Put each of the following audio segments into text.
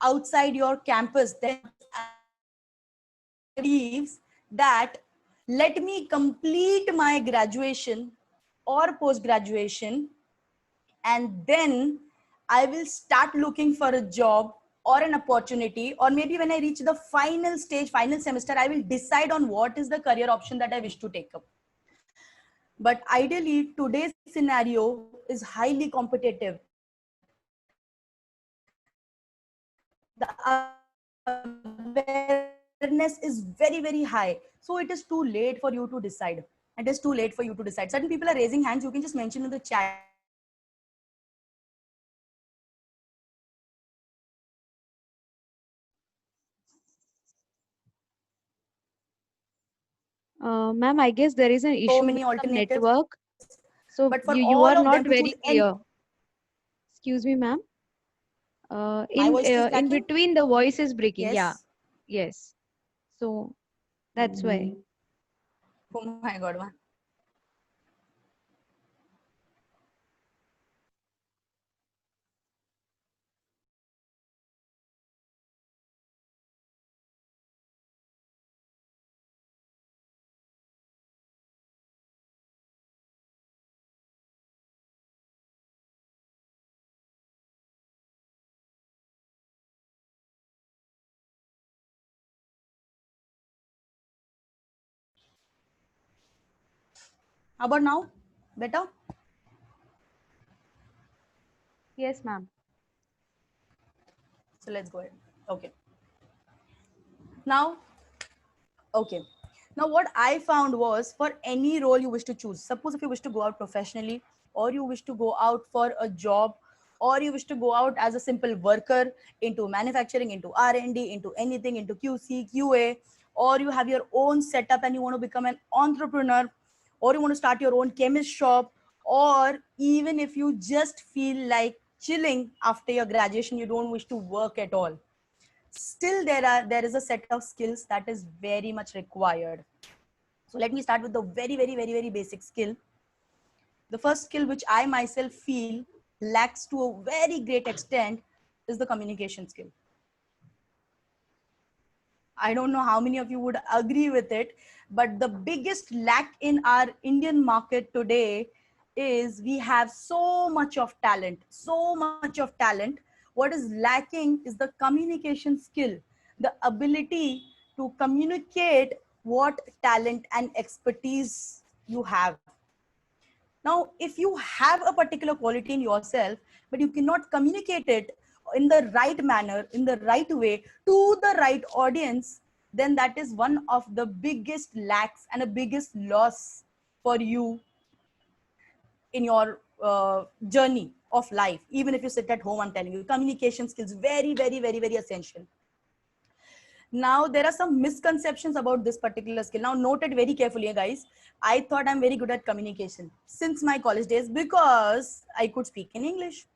outside your campus, then believes that let me complete my graduation or post graduation, and then I will start looking for a job or an opportunity, or maybe when I reach the final stage, final semester, I will decide on what is the career option that I wish to take up. But ideally, today's scenario is highly competitive. The awareness is very, very high. So it is too late for you to decide. It is too late for you to decide. Certain people are raising hands. You can just mention in the chat. Ma'am, I guess there is an So issue with many some alternatives. network. So But for you all are of not them to choose very any, clear. Excuse me, ma'am. my voice is In cracking. between the voice is breaking. Yeah. Yes. Yes. So that's why. Oh my God. How about now? Better? Yes, ma'am. So let's go ahead. Okay. Now, okay. Now, what I found was for any role you wish to choose, suppose if you wish to go out professionally, or you wish to go out for a job, or you wish to go out as a simple worker into manufacturing, into R&D, into anything, into QC, QA, or you have your own setup and you want to become an entrepreneur, or you want to start your own chemist shop, or even if you just feel like chilling after your graduation, you don't wish to work at all, still there is a set of skills that is very much required. So let me start with the very basic skill. The first skill which I myself feel lacks to a very great extent is the communication skill. I don't know how many of you would agree with it, but the biggest lack in our Indian market today is we have so much of talent, so much of talent. What is lacking is the communication skill, the ability to communicate what talent and expertise you have. Now, if you have a particular quality in yourself, but you cannot communicate it in the right manner, in the right way, to the right audience, then that is one of the biggest lacks and a biggest loss for you in your journey of life. Even if you sit at home, I'm telling you, communication skills very essential. Now, there are some misconceptions about this particular skill. Now, note it very carefully, guys. I thought I'm very good at communication since my college days because I could speak in English.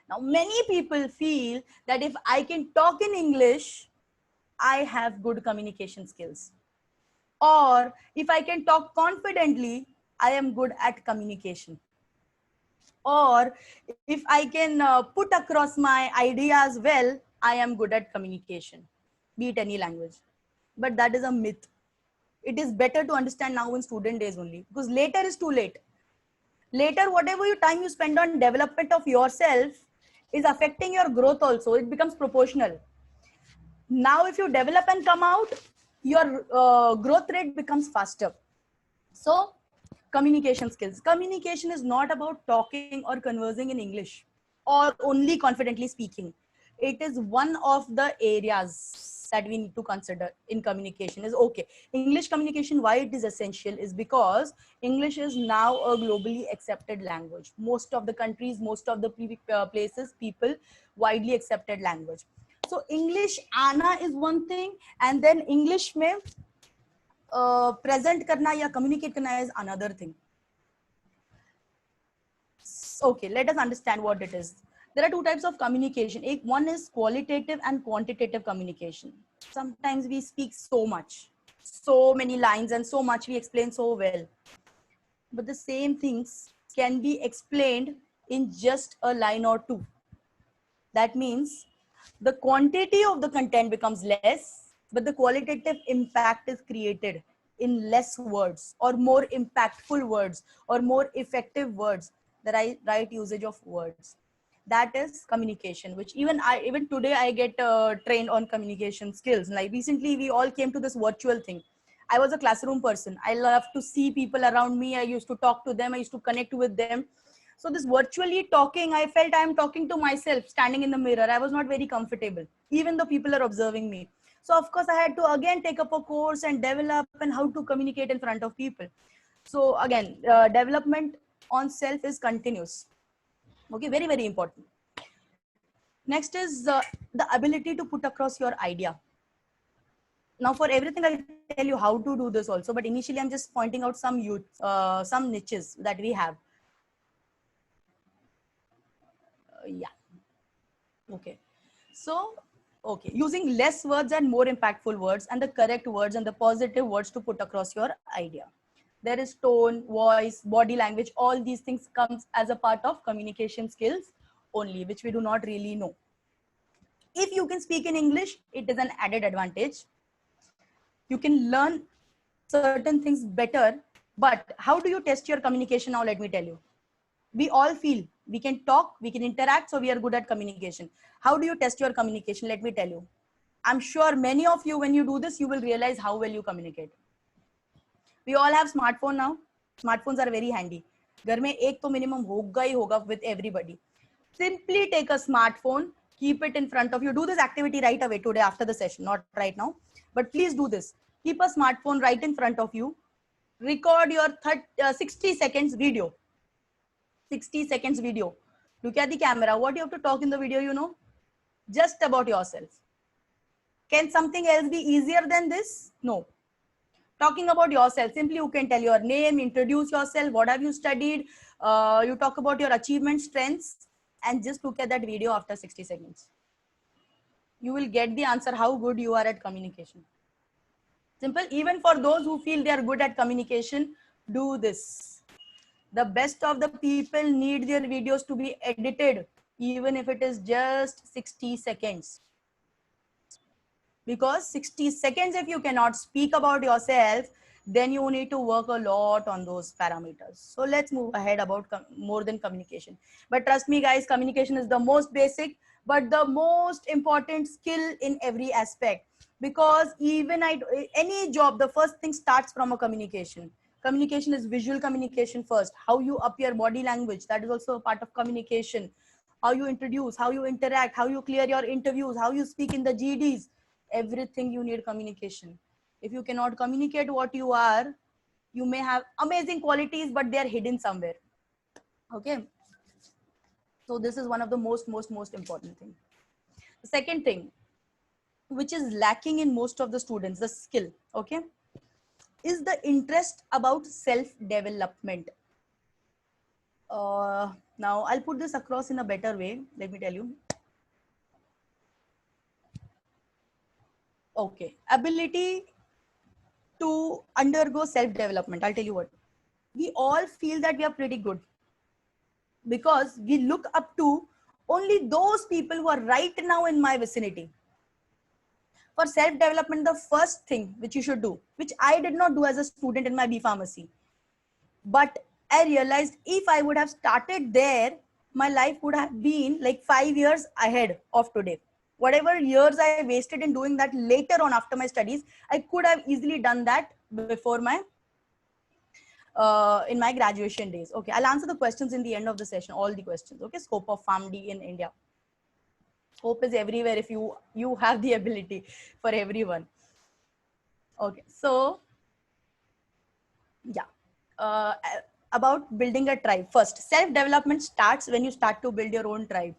Now, many people feel that if I can talk in English, I have good communication skills. Or if I can talk confidently, I am good at communication. Or if I can put across my ideas well, I am good at communication, be it any language. But that is a myth. It is better to understand now in student days only, because later is too late. Later, whatever your time you spend on development of yourself is affecting your growth also. It becomes proportional. Now, if you develop and come out, your growth rate becomes faster. So, communication skills. Communication is not about talking or conversing in English or only confidently speaking. It is one of the areas that we need to consider in communication. Is okay. English communication, why it is essential is because English is now a globally accepted language. Most of the countries, most of the places, people widely accepted language. So English आना is one thing, and then English में present करना या communicate करना is another thing. Okay, let us understand what it is. There are two types of communication. One is qualitative and quantitative communication. Sometimes we speak so much. so many lines and so much, we explain so well. But the same things can be explained in just a line or two. That means the quantity of the content becomes less, but the qualitative impact is created in less words or more impactful words or more effective words, the right usage of words. That is communication, which even today I get trained on communication skills. Like recently we all came to this virtual thing. I was a classroom person. I love to see people around me. I used to talk to them. I used to connect with them. So this virtually talking, I felt I am talking to myself standing in the mirror. I was not very comfortable, even though people are observing me. So of course I had to again take up a course and develop and how to communicate in front of people. So again, development on self is continuous. Okay, very, very important. Next is the ability to put across your idea. Now for everything I'll tell you how to do this also, but initially I'm just pointing out some niches that we have. Yeah. Okay. So, okay, using less words and more impactful words and the correct words and the positive words to put across your idea. There is tone, voice, body language, all these things comes as a part of communication skills only, which we do not really know. If you can speak in English, it is an added advantage. You can learn certain things better, but how do you test your communication now? Let me tell you. We all feel we can talk, we can interact, so we are good at communication. How do you test your communication? Let me tell you. I'm sure many of you, when you do this, you will realize how well you communicate. We all have smartphone now. Smartphones are very handy. घर में एक तो minimum होगा ही होगा with everybody. Simply take a smartphone, keep it in front of you. Do this activity right away today after the session, not right now, but please do this. Keep a smartphone right in front of you. Record your 60 seconds video. 60 seconds video. Look at the camera. What you have to talk in the video, you know? Just about yourself. Can something else be easier than this? No. Talking about yourself, simply you can tell your name, introduce yourself, what have you studied, you talk about your achievements, strengths, and just look at that video after 60 seconds. You will get the answer how good you are at communication. Simple. Even for those who feel they are good at communication, do this. The best of the people need their videos to be edited, even if it is just 60 seconds. Because 60 seconds, if you cannot speak about yourself, then you need to work a lot on those parameters. So let's move ahead about more than communication. But trust me guys, communication is the most basic, but the most important skill in every aspect. Because even any job, the first thing starts from a communication. Communication is visual communication first. How you appear, body language, that is also a part of communication. How you introduce, how you interact, how you clear your interviews, how you speak in the GDs. Everything you need communication. If you cannot communicate what you are, you may have amazing qualities, but they are hidden somewhere. Okay. So this is one of the most important thing. The second thing, which is lacking in most of the students, the skill, okay, is the interest about self-development. Now I'll put this across in a better way. Let me tell you. Okay, ability to undergo self-development. I'll tell you what. We all feel that we are pretty good because we look up to only those people who are right now in my vicinity. For self-development, the first thing which you should do, which I did not do as a student in my B Pharmacy, but I realized if I would have started there, my life would have been like 5 years ahead of today. Whatever years I wasted in doing that later on after my studies, I could have easily done that before my in my graduation days. Okay, I'll answer the questions in the end of the session, all the questions. Okay, scope of PharmD in India. Scope is everywhere if you have the ability for everyone. Okay, so yeah, about building a tribe. First, self-development starts when you start to build your own tribe.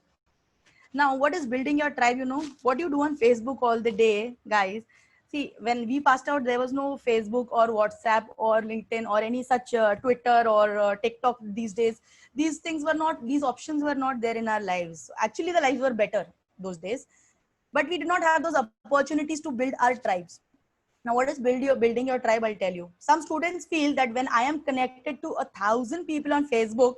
Now, what is building your tribe? You know, what you do on Facebook all the day, guys. See, when we passed out, there was no Facebook or WhatsApp or LinkedIn or any such Twitter or TikTok these days. These things were not, these options were not there in our lives. Actually, the lives were better those days, but we did not have those opportunities to build our tribes. Now, what is building your tribe? I'll tell you. Some students feel that when I am connected to 1,000 people on Facebook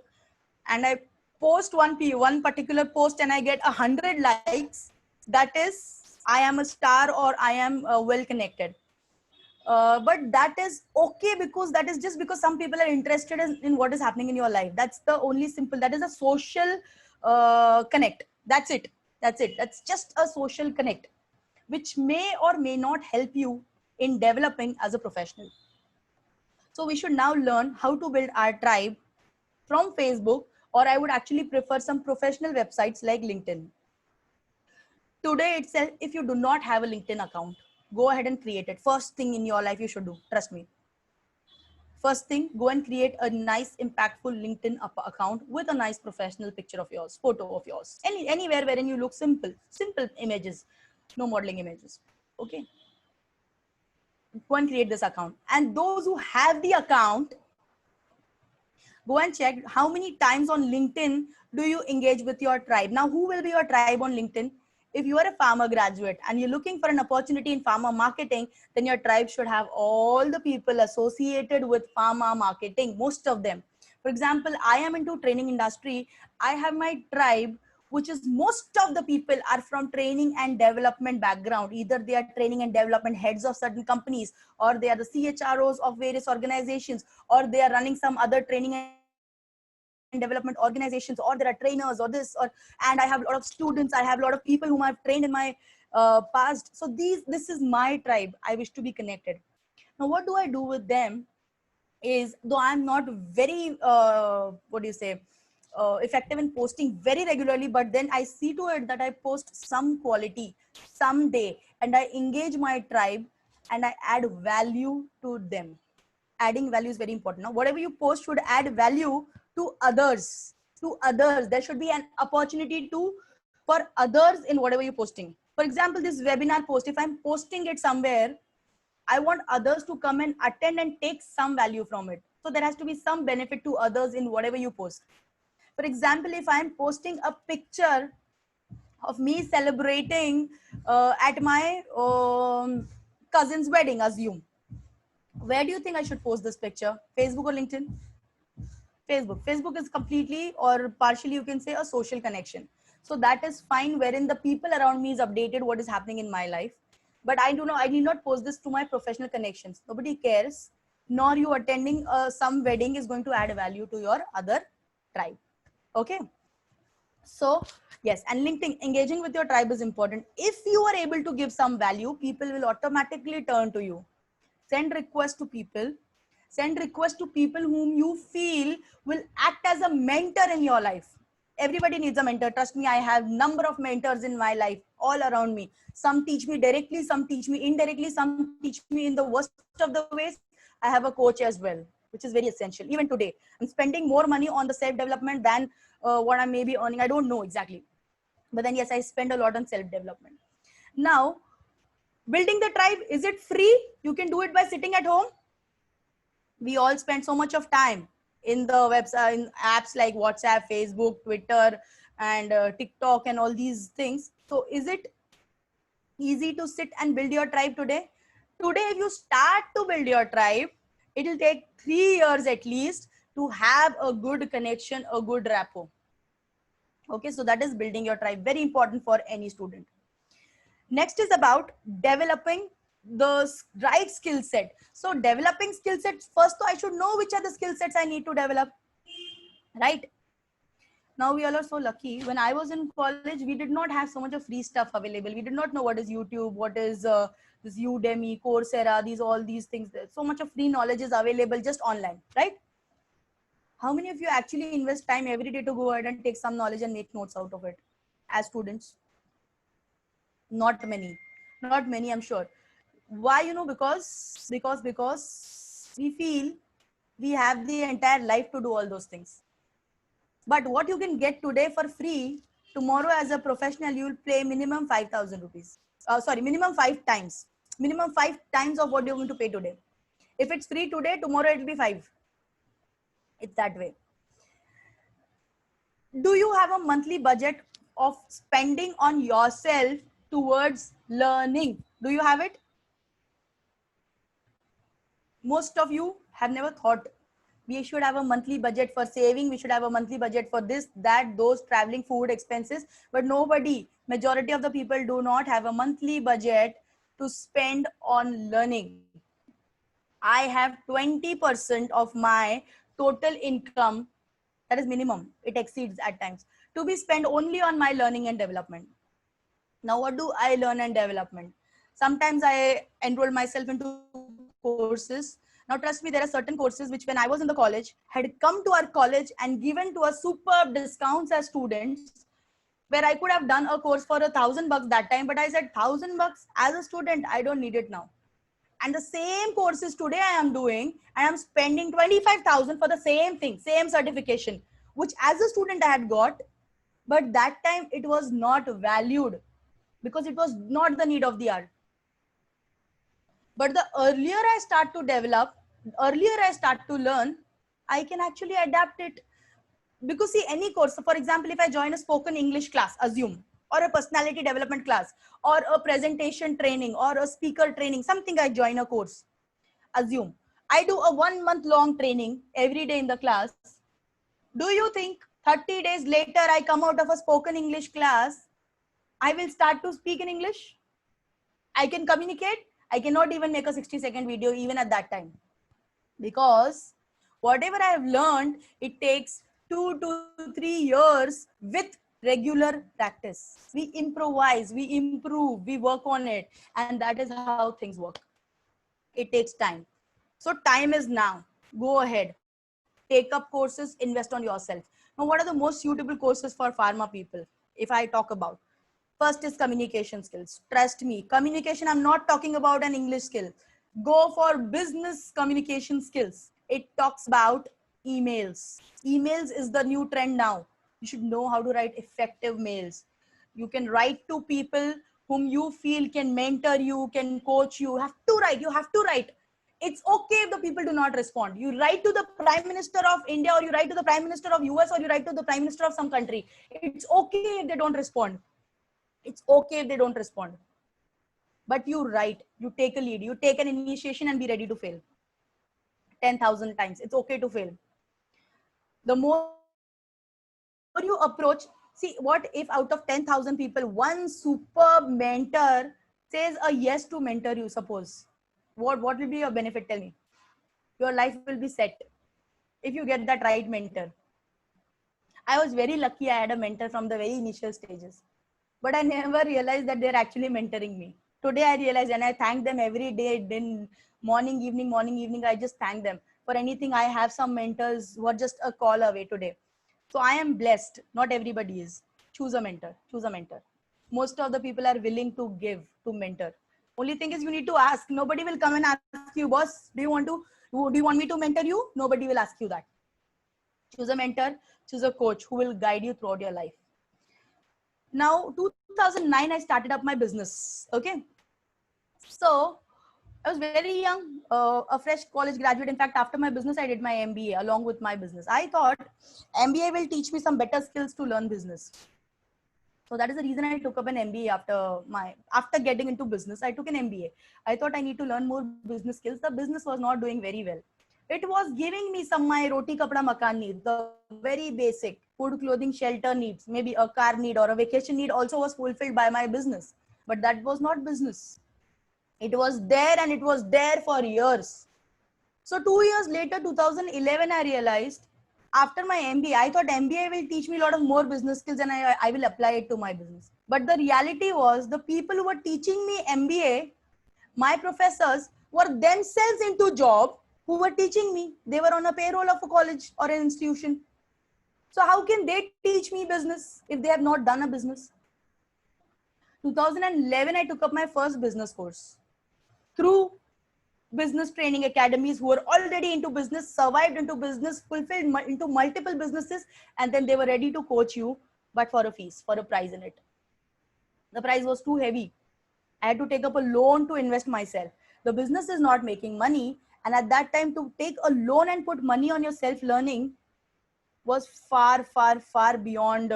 and I post one particular post and I get 100 likes, that is I am a star or I am well connected. But that is okay, because that is just because some people are interested in what is happening in your life. That's the only simple. That is a social connect. That's it. That's it. That's just a social connect, which may or may not help you in developing as a professional. So we should now learn how to build our tribe from Facebook, or I would actually prefer some professional websites like LinkedIn. Today itself, if you do not have a LinkedIn account, go ahead and create it. First thing in your life you should do, trust me. First thing, go and create a nice, impactful LinkedIn account with a nice professional picture of yours, photo of yours, anywhere wherein you look simple images, no modeling images. Okay. Go and create this account. And those who have the account, go and check how many times on LinkedIn do you engage with your tribe. Now, who will be your tribe on LinkedIn? If you are a pharma graduate and you're looking for an opportunity in pharma marketing, then your tribe should have all the people associated with pharma marketing, most of them. For example, I am into training industry. I have my tribe, which is most of the people are from training and development background. Either they are training and development heads of certain companies, or they are the CHROs of various organizations, or they are running some other training and development organizations, or there are trainers or this, or, and I have a lot of students, I have a lot of people whom I've trained in my past. So this is my tribe. I wish to be connected. Now, what do I do with them is, though I'm not very, what do you say, effective in posting very regularly, but then I see to it that I post some quality someday and I engage my tribe and I add value to them. Adding value is very important. Now, whatever you post should add value to others. There should be an opportunity for others in whatever you're posting. For example, this webinar post, if I'm posting it somewhere, I want others to come and attend and take some value from it. So there has to be some benefit to others in whatever you post. For example, if I'm posting a picture of me celebrating at my cousin's wedding, assume, where do you think I should post this picture? Facebook or LinkedIn? Facebook. Facebook is completely or partially, you can say, a social connection. So that is fine, wherein the people around me is updated what is happening in my life. But I need not post this to my professional connections. Nobody cares. Nor you attending some wedding is going to add value to your other tribe. Okay. So yes, and LinkedIn, engaging with your tribe is important. If you are able to give some value, people will automatically turn to you. Send requests to people. Send requests to people whom you feel will act as a mentor in your life. Everybody needs a mentor. Trust me, I have number of mentors in my life all around me. Some teach me directly, some teach me indirectly, some teach me in the worst of the ways. I have a coach as well, which is very essential. Even today, I'm spending more money on the self-development than what I may be earning. I don't know exactly. But then yes, I spend a lot on self-development. Now, building the tribe, is it free? You can do it by sitting at home. We all spend so much of time in the website, in apps like WhatsApp, Facebook, Twitter, and TikTok, and all these things. So is it easy to sit and build your tribe today? Today, if you start to build your tribe, it will take 3 years at least to have a good connection, a good rapport. Okay, so that is building your tribe, very important for any student. Next is about developing the right skill set. So developing skill sets, first I should know which are the skill sets I need to develop, right? Now we all are so lucky. When I was in college, we did not have so much of free stuff available. We did not know what is YouTube, what is this Udemy, Coursera, all these things. So much of free knowledge is available just online, right? How many of you actually invest time every day to go ahead and take some knowledge and make notes out of it as students? Not many, I'm sure. Why? Because we feel we have the entire life to do all those things. But what you can get today for free, tomorrow as a professional, you will pay minimum 5,000 rupees. Minimum 5 times. Minimum 5 times of what you're going to pay today. If it's free today, tomorrow it will be 5. It's that way. Do you have a monthly budget of spending on yourself towards learning? Do you have it? most of you have never thought we should have a monthly budget for saving, we should have a monthly budget for this, that, those, traveling, food expenses, but nobody, majority of the people do not have a monthly budget to spend on learning. I have 20% of my total income, that is minimum, it exceeds at times, to be spent only on my learning and development. Now what do I learn and development? Sometimes I enroll myself into courses. Now trust me, there are certain courses which when I was in the college had come to our college and given to us superb discounts as students, where I could have done a course for $1,000 that time, but I said $1,000 as a student, I don't need it now. And the same courses today I am doing, I am spending 25,000 for the same thing, same certification, which as a student I had got, but that time it was not valued because it was not the need of the hour. But the earlier I start to develop, earlier I start to learn, I can actually adapt it. Because see, any course, so for example, if I join a spoken English class, assume, or a personality development class, or a presentation training, or a speaker training, something, I join a course, assume. I do a 1 month long training every day in the class. Do you think 30 days later I come out of a spoken English class, I will start to speak in English? I can communicate. I cannot even make a 60-second video even at that time. Because whatever I have learned, it takes 2 to 3 years with regular practice. We improvise, we improve, we work on it. And that is how things work. It takes time. So time is now. Go ahead. Take up courses, invest on yourself. Now, what are the most suitable courses for pharma people? If I talk about, first is communication skills. Trust me, communication, I'm not talking about an English skill. Go for business communication skills. It talks about emails. Emails is the new trend now. You should know how to write effective mails. You can write to people whom you feel can mentor you, can coach you. You have to write. It's okay if the people do not respond. You write to the Prime Minister of India, or you write to the Prime Minister of US, or you write to the Prime Minister of some country. It's okay if they don't respond. It's okay if they don't respond. But you write, you take a lead, you take an initiation and be ready to fail. 10,000 times. It's okay to fail. The more you approach, see, what if out of 10,000 people, one superb mentor says a yes to mentor you, suppose. What will be your benefit? Tell me. Your life will be set if you get that right mentor. I was very lucky I had a mentor from the very initial stages, but I never realized that they're actually mentoring me. Today I realized, and I thank them every day, then morning, evening, I just thank them for anything. I have some mentors who are just a call away today. So I am blessed. Not everybody is. Choose a mentor. Choose a mentor. Most of the people are willing to give, to mentor. Only thing is you need to ask. Nobody will come and ask you, boss, do you want me to mentor you? Nobody will ask you that. Choose a mentor, choose a coach who will guide you throughout your life. Now, 2009, I started up my business. Okay. So I was very young, a fresh college graduate. In fact, after my business, I did my MBA along with my business. I thought MBA will teach me some better skills to learn business. So that is the reason I took up an MBA after getting into business. I took an MBA. I thought I need to learn more business skills. The business was not doing very well. It was giving me some my roti kapda makan need, the very basic food, clothing, shelter needs, maybe a car need or a vacation need also was fulfilled by my business. But that was not business. It was there and it was there for years. So 2 years later, 2011, I realized after my MBA, I thought MBA will teach me a lot of more business skills and I will apply it to my business. But the reality was the people who were teaching me MBA, my professors, were themselves into job who were teaching me. They were on a payroll of a college or an institution. So how can they teach me business if they have not done a business? 2011, I took up my first business course through business training academies who were already into business, survived into business, fulfilled into multiple businesses, and then they were ready to coach you, but for a fees, for a price in it. The price was too heavy. I had to take up a loan to invest myself. The business is not making money. And at that time, to take a loan and put money on your self-learning was far, far, far beyond.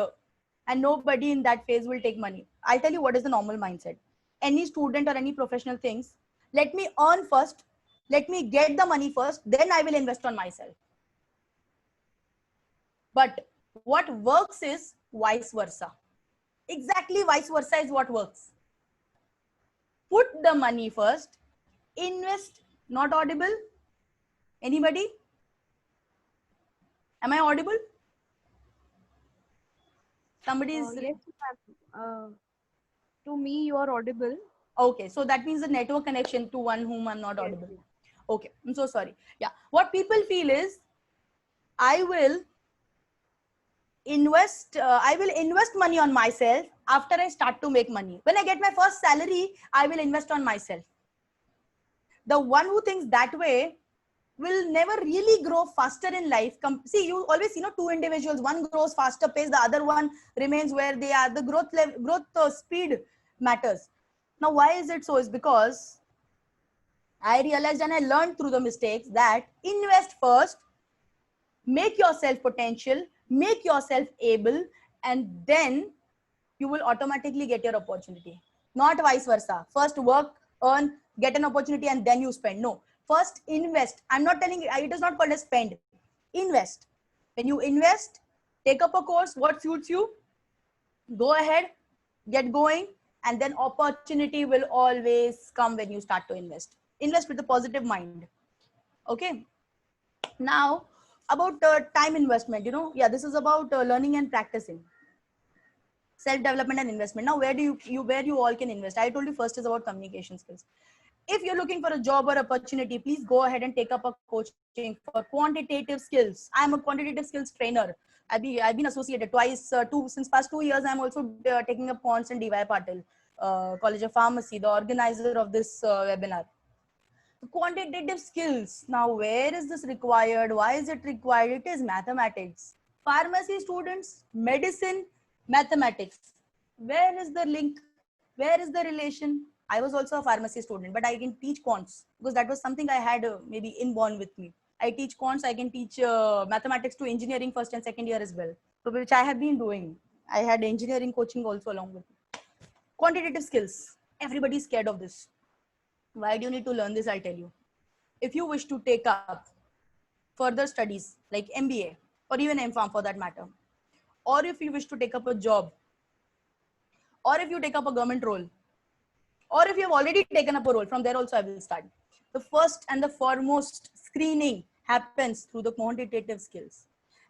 And nobody in that phase will take money. I'll tell you what is the normal mindset. Any student or any professional thinks, let me earn first, Let me get the money first, then I will invest on myself. But what works is vice versa. Exactly vice versa is what works. Put the money first, invest. Not audible? Anybody? Am I audible? Somebody is. Yes, ma'am. To me, you are audible. Okay, so that means the network connection to one whom I'm not Yes, audible. yes. Okay, I'm so sorry. Yeah, what people feel is I will I will invest money on myself after I start to make money. When I get my first salary, I will invest on myself. The one who thinks that way will never really grow faster in life. See, you always, two individuals, one grows faster pace, the other one remains where they are. The growth level, speed matters. Now, why is it so? Is because I realized and I learned through the mistakes that invest first, make yourself potential, make yourself able, and then you will automatically get your opportunity. Not vice versa. First work, earn, get an opportunity, and then you spend. No, first invest. I'm not telling you, it is not called a spend. Invest. When you invest, take up a course, what suits you, go ahead, get going, and then opportunity will always come when you start to invest. Invest with a positive mind. Okay. Now, about time investment, yeah, this is about learning and practicing, self-development and investment. Now, where do where you all can invest? I told you first is about communication skills. If you're looking for a job or opportunity, please go ahead and take up a coaching for quantitative skills. I'm a quantitative skills trainer. I've been associated twice, since past 2 years. I'm also taking up quants in DY Patil College of Pharmacy, the organizer of this webinar. Quantitative skills. Now, where is this required? Why is it required? It is mathematics. Pharmacy students, medicine, mathematics. Where is the link? Where is the relation? I was also a pharmacy student, but I can teach quants because that was something I had maybe inborn with me. I teach quants. I can teach mathematics to engineering first and second year as well, so which I have been doing. I had engineering coaching also along with me. Quantitative skills. Everybody's scared of this. Why do you need to learn this? I'll tell you. If you wish to take up further studies like MBA or even MPharm for that matter, or if you wish to take up a job, or if you take up a government role, or if you have already taken up a role, from there also I will start. The first and the foremost screening happens through the quantitative skills.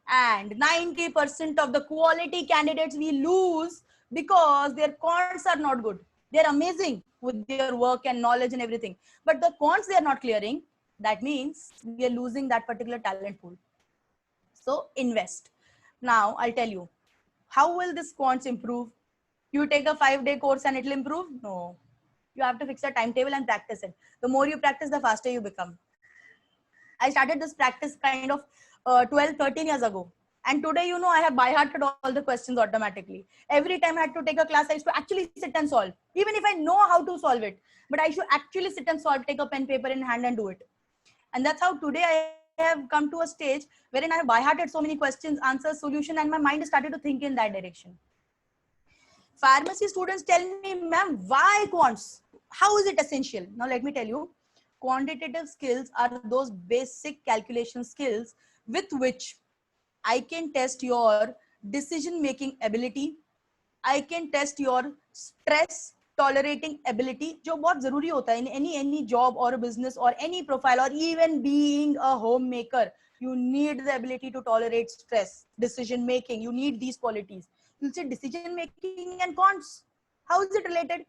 And 90% of the quality candidates we lose because their quants are not good. They're amazing with their work and knowledge and everything. But the quants they are not clearing. That means we are losing that particular talent pool. So invest. Now I'll tell you, how will this quants improve? You take a 5-day course and it'll improve? No. You have to fix a timetable and practice it. The more you practice, the faster you become. I started this practice kind of 12, 13 years ago. And today, I have by-hearted all the questions automatically. Every time I had to take a class, I used to actually sit and solve. Even if I know how to solve it, but I should actually sit and solve, take a pen, paper in hand and do it. And that's how today I have come to a stage wherein I have by-hearted so many questions, answers, solution, and my mind started to think in that direction. Pharmacy students tell me, ma'am, why quants? How is it essential? Now, let me tell you, quantitative skills are those basic calculation skills with which I can test your decision-making ability. I can test your stress tolerating ability, जो बहुत जरूरी होता है in any job or a business or any profile or even being a homemaker. You need the ability to tolerate stress, decision making. You need these qualities. You'll say decision making and quants. How is it related?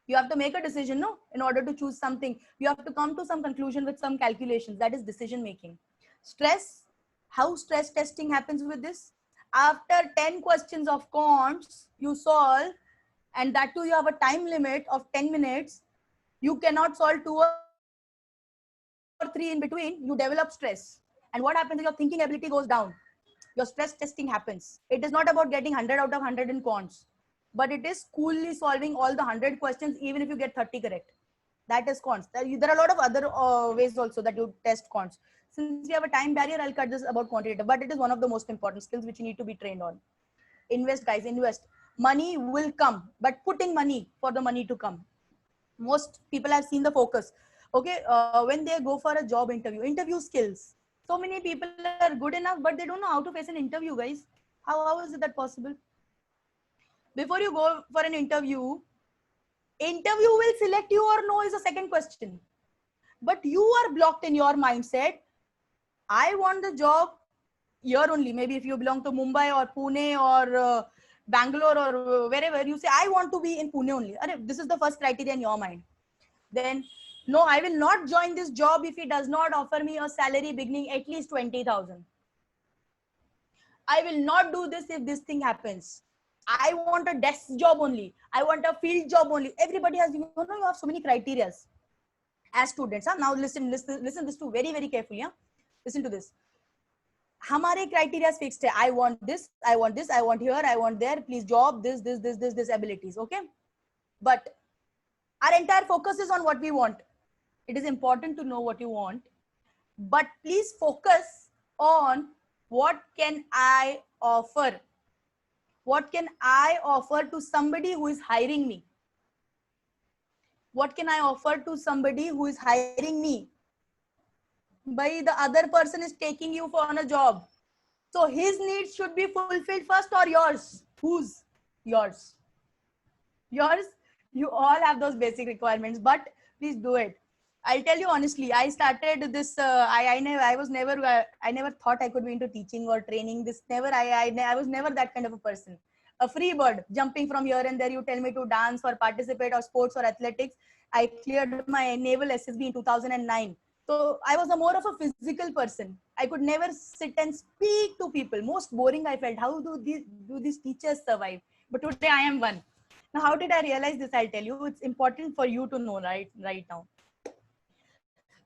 You have to make a decision, no? In order to choose something, you have to come to some conclusion with some calculations. That is decision making. Stress, how stress testing happens with this? After 10 questions of quants, you solve, and that too you have a time limit of 10 minutes. You cannot solve 2 or 3 in between. You develop stress. And what happens is your thinking ability goes down. Your stress testing happens. It is not about getting 100 out of 100 in quants, but it is coolly solving all the 100 questions even if you get 30 correct. That is quants. There are a lot of other ways also that you test quants. Since we have a time barrier, I'll cut this about quantitative, but it is one of the most important skills which you need to be trained on. Invest, guys, invest. Money will come, but putting money for the money to come. Most people have seen the focus. Okay, when they go for a job interview skills. So many people are good enough, but they don't know how to face an interview, guys. How is it that possible? Before you go for an interview will select you or no is a second question. But you are blocked in your mindset. I want the job here only. Maybe if you belong to Mumbai or Pune or Bangalore or wherever, you say, I want to be in Pune only. This is the first criteria in your mind. Then, no, I will not join this job if it does not offer me a salary beginning at least 20,000. I will not do this if this thing happens. I want a desk job only. I want a field job only. Everybody has, you have so many criterias as students. Huh? Now listen this to very, very carefully. Huh? Listen to this. हमारे criteria fixed है. I want this, I want this, I want here, I want there. Please job, this abilities. Okay. But our entire focus is on what we want. It is important to know what you want, but please focus on what can I offer? What can I offer to somebody who is hiring me? What can I offer to somebody who is hiring me? By the other person is taking you for on a job. So his needs should be fulfilled first or yours? Whose? Yours. Yours. You all have those basic requirements, but please do it. I'll tell you honestly, I started this, I never thought I could be into teaching or training. I was never that kind of a person. A free bird, jumping from here and there. You tell me to dance or participate or sports or athletics. I cleared my naval SSB in 2009. So I was more of a physical person. I could never sit and speak to people. Most boring I felt. How do these teachers survive? But today I am one. Now, how did I realize this? I'll tell you. It's important for you to know right now.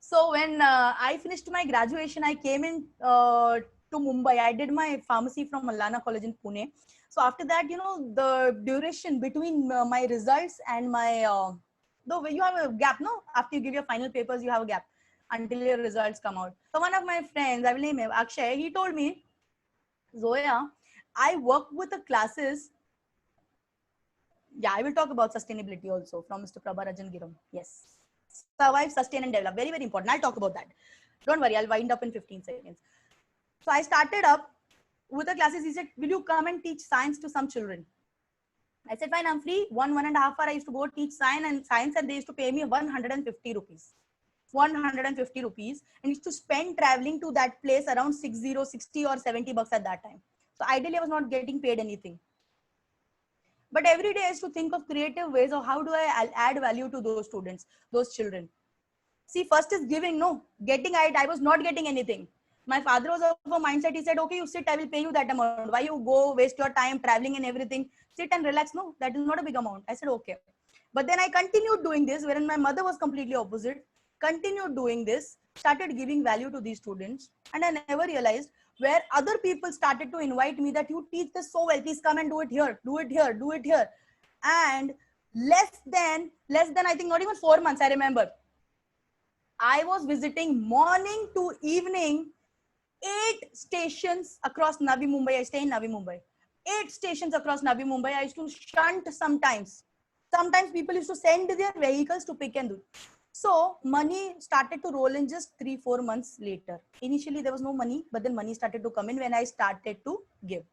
So when I finished my graduation, I came in to Mumbai. I did my pharmacy from Allana College in Pune. So after that, the duration between my results and my, though you have a gap, no? After you give your final papers, you have a gap until your results come out. So one of my friends, I will name him, Akshay, he told me, Zoya, I work with the classes. Yeah, I will talk about sustainability also from Mr. Prabharajan Giram. Yes. Survive, sustain, and develop. Very, very important. I'll talk about that. Don't worry, I'll wind up in 15 seconds. So I started up with the classes. He said, will you come and teach science to some children? I said, fine, I'm free. 1.5 hours I used to go teach science and they used to pay me 150 rupees. 150 rupees and used to spend traveling to that place around 60 or 70 bucks at that time. So ideally I was not getting paid anything. But every day I used to think of creative ways of how do I add value to those students, those children. See, first is giving, no, getting I was not getting anything. My father was of a mindset. He said, okay, you sit, I will pay you that amount. Why you go waste your time traveling and everything? Sit and relax. No, that is not a big amount. I said, okay. But then I continued doing this, wherein my mother was completely opposite. Continued doing this, started giving value to these students. And I never realized where other people started to invite me that you teach this so well, please come and do it here, do it here, do it here. And less than I think not even 4 months, I remember, I was visiting morning to evening 8 stations across Navi Mumbai. I stay in Navi Mumbai. 8 stations across Navi Mumbai. I used to shunt sometimes. Sometimes people used to send their vehicles to pick and do. So money started to roll in just 3-4 months later. Initially there was no money, but then money started to come in when I started to give.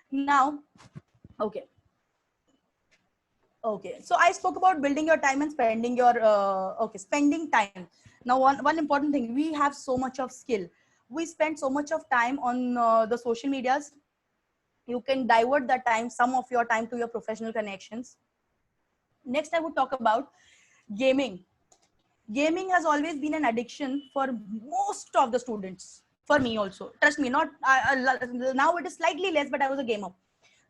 Now, okay. So I spoke about building your time and spending your, spending time. Now, one important thing, we have so much of skill. We spend so much of time on the social medias. You can divert that time, some of your time to your professional connections. Next, I would talk about gaming. Gaming has always been an addiction for most of the students. For me also, trust me, not now it is slightly less, but I was a gamer.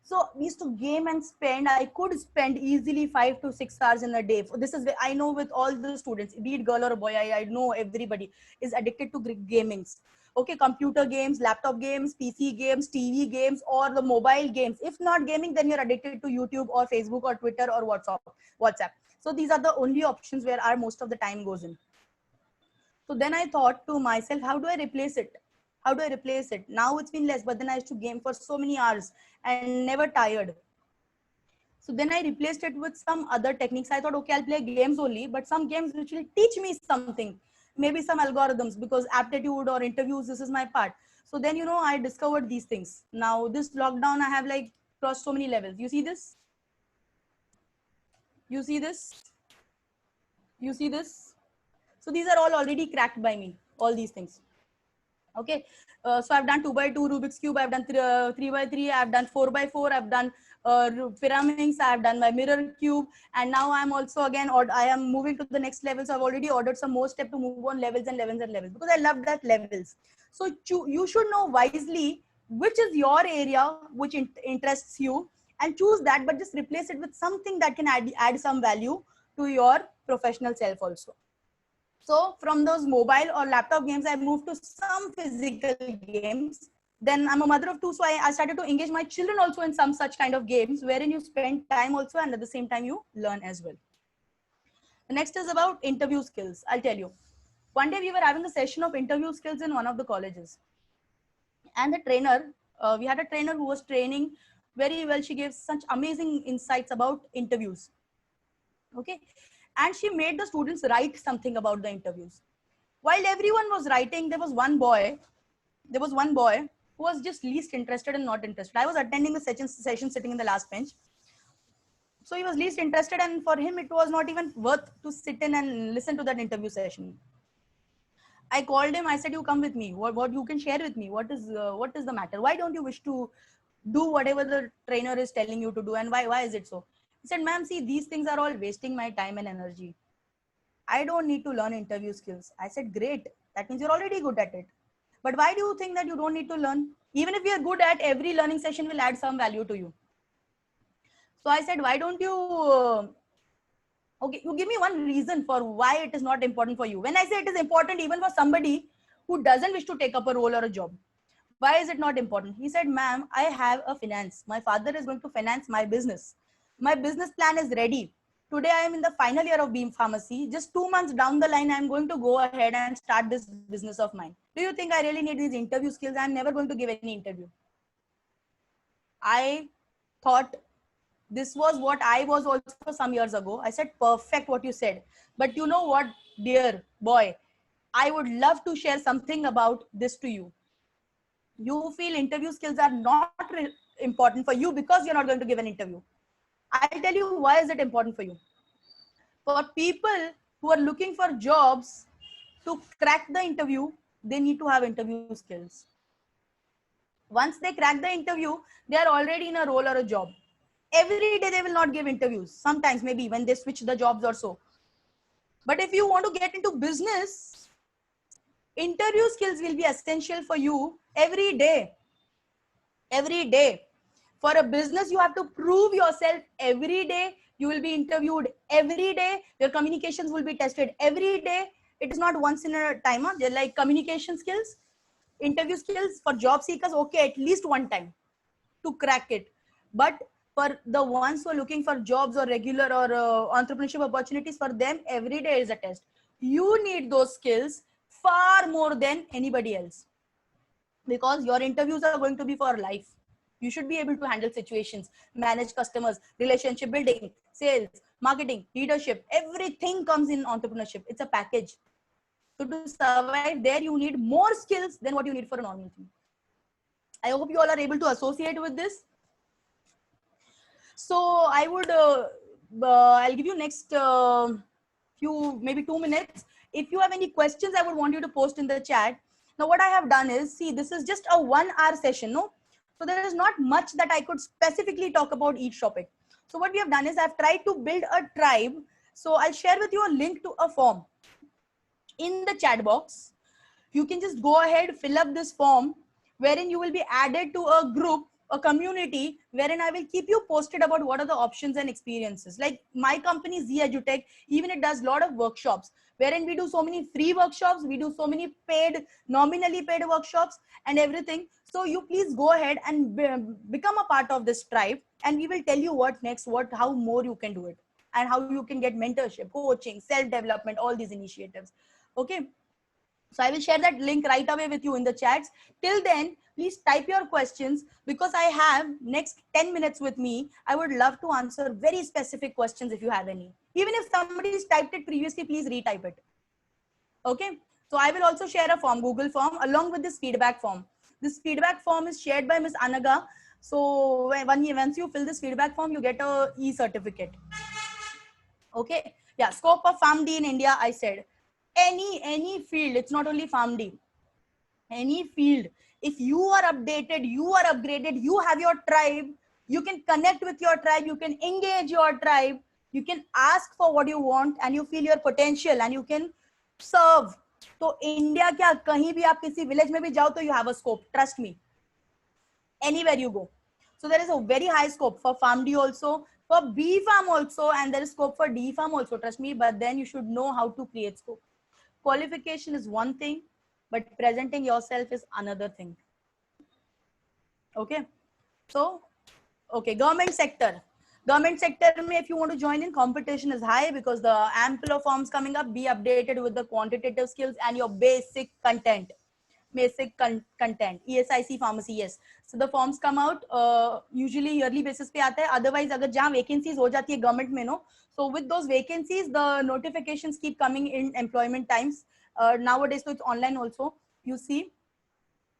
So we used to game and spend. I could spend easily 5 to 6 hours in a day. This is, I know with all the students, be it girl or boy, I know everybody is addicted to gamings. Okay, computer games, laptop games, PC games, TV games, or the mobile games. If not gaming, then you're addicted to YouTube or Facebook or Twitter or WhatsApp. So these are the only options where our most of the time goes in. So then I thought to myself, how do I replace it? How do I replace it? Now it's been less, but then I used to game for so many hours and never tired. So then I replaced it with some other techniques. I thought, okay, I'll play games only, but some games which will teach me something, maybe some algorithms, because aptitude or interviews, this is my part. So then, I discovered these things. Now this lockdown, I have like crossed so many levels. You see this? You see this? You see this? So these are all already cracked by me, all these things. Okay, so I've done 2x2 Rubik's Cube, I've done 3x3, I've done 4x4, I've done pyramids, I've done my mirror cube, and now I'm also again, I am moving to the next level. So I've already ordered some more steps to move on levels and levels and levels, because I love that levels. So you should know wisely which is your area which interests you, and choose that, but just replace it with something that can add some value to your professional self also. So from those mobile or laptop games, I moved to some physical games. Then I'm a mother of two, so I started to engage my children also in some such kind of games, wherein you spend time also, and at the same time you learn as well. The next is about interview skills. I'll tell you. One day we were having a session of interview skills in one of the colleges. And the trainer, we had a trainer who was training very well. She gave such amazing insights about interviews. Okay. And she made the students write something about the interviews. While everyone was writing, there was one boy who was just least interested and not interested. I was attending the session sitting in the last bench. So he was least interested, and for him, it was not even worth to sit in and listen to that interview session. I called him. I said, "You come with me. What you can share with me? What is the matter? Why don't you wish to do whatever the trainer is telling you to do? And why is it so?" He said, "Ma'am, see, these things are all wasting my time and energy. I don't need to learn interview skills." I said, "Great. That means you're already good at it. But why do you think that you don't need to learn? Even if you're good at, every learning session will add some value to you." So I said, "Why don't you, okay, you give me one reason for why it is not important for you. When I say it is important even for somebody who doesn't wish to take up a role or a job, why is it not important?" He said, "Ma'am, I have a finance. My father is going to finance my business. My business plan is ready. Today I am in the final year of Beam Pharmacy. Just 2 months down the line, I am going to go ahead and start this business of mine. Do you think I really need these interview skills? I am never going to give any interview." I thought this was what I was also some years ago. I said, "Perfect what you said. But you know what, dear boy, I would love to share something about this to you. You feel interview skills are not important for you because you're not going to give an interview. I'll tell you why is it important for you. For people who are looking for jobs, to crack the interview, they need to have interview skills. Once they crack the interview, they are already in a role or a job. Every day they will not give interviews. Sometimes maybe when they switch the jobs or so. But if you want to get into business, interview skills will be essential for you every day. Every day. For a business, you have to prove yourself every day. You will be interviewed every day. Your communications will be tested every day. It is not once in a time. They're like communication skills, interview skills for job seekers. Okay, at least one time to crack it. But for the ones who are looking for jobs or regular or entrepreneurship opportunities, for them, every day is a test. You need those skills far more than anybody else, because your interviews are going to be for life. You should be able to handle situations, manage customers, relationship building, sales, marketing, leadership. Everything comes in entrepreneurship. It's a package. So to survive there, you need more skills than what you need for a normal thing. I hope you all are able to associate with this. So I would, I'll give you next few, maybe 2 minutes. If you have any questions, I would want you to post in the chat. Now what I have done is, see, this is just a 1 hour session, no? So there is not much that I could specifically talk about each topic. So what we have done is I've tried to build a tribe. So I'll share with you a link to a form in the chat box. You can just go ahead, fill up this form, wherein you will be added to a group, a community, wherein I will keep you posted about what are the options and experiences. Like my company, Z Edutech, even it does a lot of workshops, wherein we do so many free workshops, we do so many paid, nominally paid workshops and everything. So you please go ahead and become a part of this tribe, and we will tell you what next, how more you can do it, and how you can get mentorship, coaching, self-development, all these initiatives. Okay. So I will share that link right away with you in the chats. Till then, Please type your questions because I have next 10 minutes with me. I would love to answer very specific questions if you have any. Even if somebody's typed it previously, please retype it. Okay. So I will also share a form, Google form, along with this feedback form. This feedback form is shared by Ms. Anaga. So once you fill this feedback form, you get a e-certificate. Okay. Yeah. Scope of PharmD in India, I said. Any field, it's not only PharmD. Any field. If you are updated, you are upgraded, you have your tribe, you can connect with your tribe, you can engage your tribe, you can ask for what you want and you feel your potential and you can serve. तो India क्या कहीं भी आप किसी village में भी जाओ तो you have a scope, trust me, anywhere you go. So there is a very high scope for PharmD also, for B Farm also, and there is scope for D Farm also, trust me, but then you should know how to create scope. Qualification is one thing, but presenting yourself is another thing. Okay. So, okay, government sector. Government sector, if you want to join in, competition is high because the ample of forms coming up. Be updated with the quantitative skills and your basic content. Content. ESIC pharmacy, yes. So the forms come out usually yearly basis पे आता है. Otherwise, अगर जहाँ vacancies हो जाती है government में, no. So with those vacancies, the notifications keep coming in employment times. Nowadays, so it's online also. You see.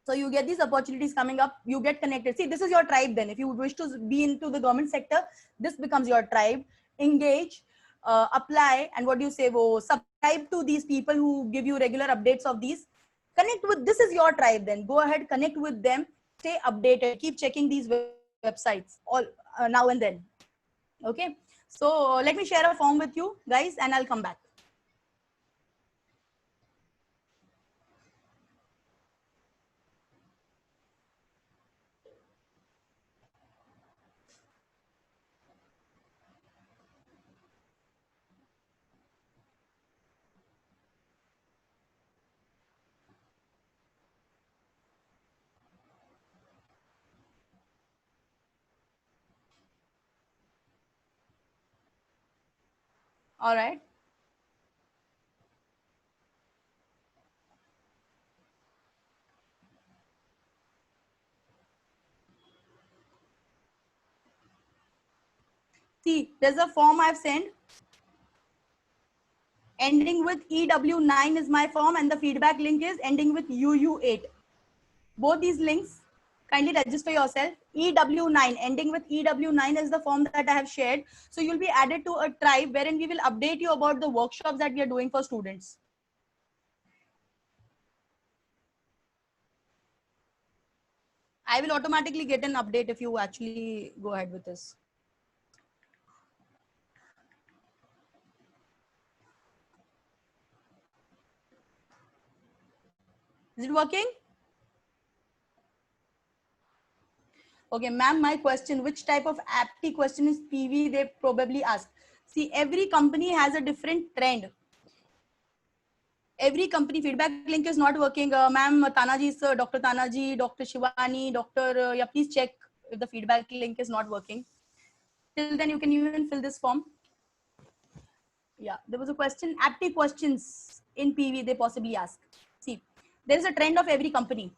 So you get these opportunities coming up, you get connected. See, this is your tribe then. If you wish to be into the government sector, this becomes your tribe. Engage, apply, and what do you say? Subscribe to these people who give you regular updates of these. Connect with, this is your tribe then. Go ahead, connect with them, stay updated, keep checking these websites all now and then. Okay. So let me share a form with you guys and I'll come back. All right. See, there's a form I've sent. Ending with EW9 is my form and the feedback link is ending with UU8. Both these links, kindly register yourself. EW9, ending with EW9 is the form that I have shared. So you'll be added to a tribe wherein we will update you about the workshops that we are doing for students. I will automatically get an update if you actually go ahead with this. Is it working? Okay, ma'am, my question, which type of aptitude question is PV they probably ask? See, every company has a different trend. Every company feedback link is not working. Ma'am, Tanaji, sir, Dr. Tanaji, Dr. Shivani, Dr. Yeah, please check if the feedback link is not working. Till then, you can even fill this form. Yeah, there was a question, aptitude questions in PV they possibly ask. See, there is a trend of every company.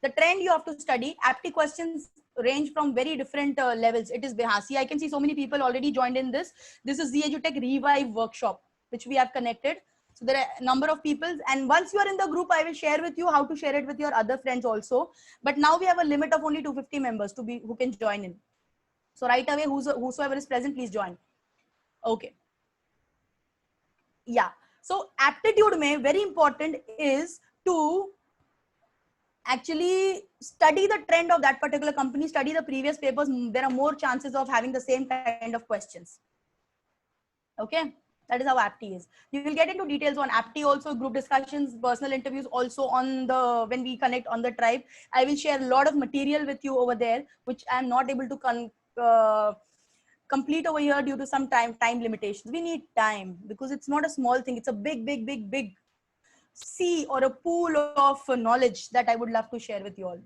The trend you have to study, aptitude questions range from very different levels. It is Behasi. I can see so many people already joined in this. This is the EduTech Revive workshop, which we have connected. So there are a number of people. And once you are in the group, I will share with you how to share it with your other friends also. But now we have a limit of only 250 members to be who can join in. So right away, whosoever is present, please join. Okay. Yeah. So aptitude mein very important is to actually study the trend of that particular company, study the previous papers. There are more chances of having the same kind of questions. Okay, that is how apti is. You will get into details on apti also, group discussions, personal interviews also on the, when we connect on the tribe. I will share a lot of material with you over there, which I am not able to complete over here due to some time limitations. We need time because it's not a small thing. It's a big sea or a pool of knowledge that I would love to share with you all.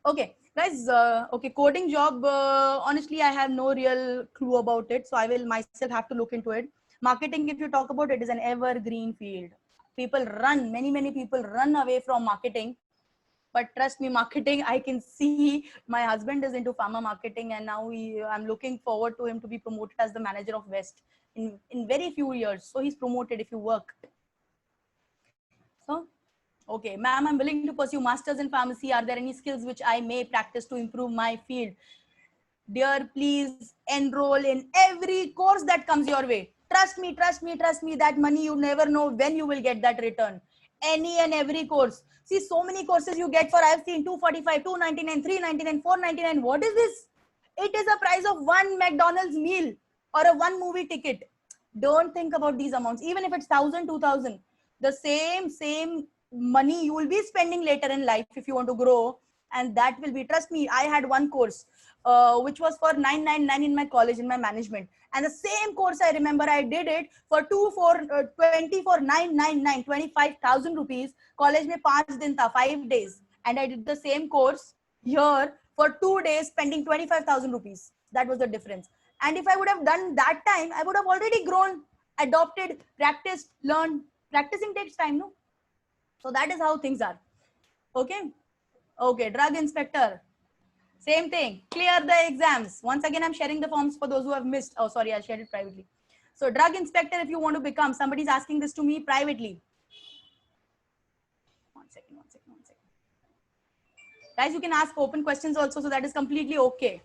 Okay, guys. Okay, coding job. Honestly, I have no real clue about it, so I will myself have to look into it. Marketing, if you talk about it, is an evergreen field. People run. Many people run away from marketing. But trust me, marketing, I can see my husband is into pharma marketing, and now I'm looking forward to him to be promoted as the manager of West in very few years. So he's promoted if you work. So, okay, ma'am, I'm willing to pursue masters in pharmacy. Are there any skills which I may practice to improve my field? Dear, please enroll in every course that comes your way. Trust me, trust me, trust me, that money you never know when you will get that return. Any and every course. See, so many courses you get for, I've seen 245, 299, 399, 499. What is this? It is a price of one McDonald's meal or a one movie ticket. Don't think about these amounts. Even if it's 1,000, 2,000, the same money you will be spending later in life if you want to grow. And that will be, trust me, I had one course which was for 999 in my college in my management, and the same course I remember I did it for 20 for 999, 25,000 rupees. College mein 5 din tha, 5 days, and I did the same course here for 2 days spending 25,000 rupees. That was the difference. And if I would have done that time, I would have already grown, adopted, practiced, learned. Practicing takes time, no? So that is how things are. Okay. Okay, drug inspector. Same thing. Clear the exams. Once again, I'm sharing the forms for those who have missed. Oh, sorry, I shared it privately. So drug inspector, if you want to become, somebody's asking this to me privately. One second. Guys, you can ask open questions also, so that is completely okay.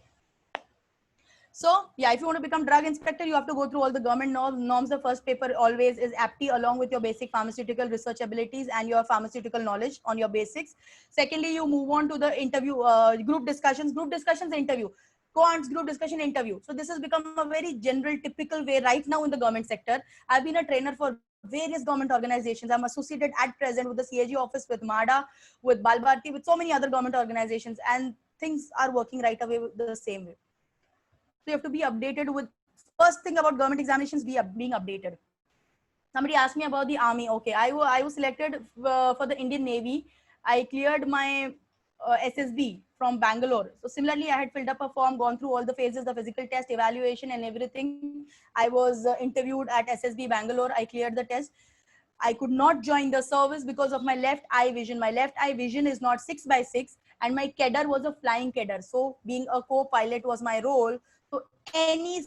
So yeah, if you want to become drug inspector, you have to go through all the government norms. The first paper always is APTI, along with your basic pharmaceutical research abilities and your pharmaceutical knowledge on your basics. Secondly, you move on to the interview, group discussions, interview, quants, group discussion, interview. So this has become a very general, typical way right now in the government sector. I've been a trainer for various government organizations. I'm associated at present with the CAG office, with MADA, with Balbharti, with so many other government organizations, and things are working right away the same way. So you have to be updated with, first thing about government examinations, being updated. Somebody asked me about the army. Okay, I was selected for the Indian Navy. I cleared my SSB from Bangalore. So similarly, I had filled up a form, gone through all the phases, the physical test, evaluation and everything. I was interviewed at SSB Bangalore. I cleared the test. I could not join the service because of my left eye vision. My left eye vision is not 6x6, and my cadre was a flying cadre. So being a co-pilot was my role. So any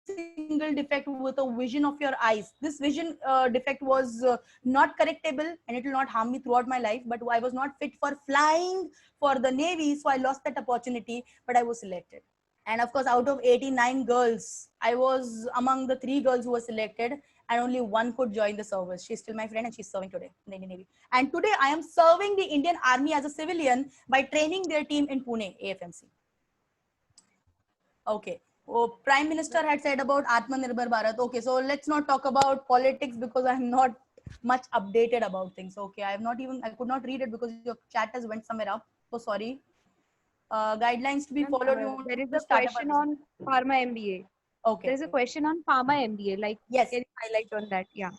single defect with a vision of your eyes, this vision defect was not correctable, and it will not harm me throughout my life. But I was not fit for flying for the Navy, so I lost that opportunity, but I was selected. And of course, out of 89 girls, I was among the 3 girls who were selected, and only one could join the service. She's still my friend, and she's serving today in the Indian Navy. And today I am serving the Indian Army as a civilian by training their team in Pune, AFMC. Okay. Oh, Prime Minister had said about Atmanirbhar Bharat. Okay, so let's not talk about politics because I'm not much updated about things. Okay, I could not read it because your chat has went somewhere up. So sorry. Guidelines to be followed. There is a question on Pharma MBA. Okay. There is a question on Pharma MBA. Like, yes, can you highlight on that? Yeah.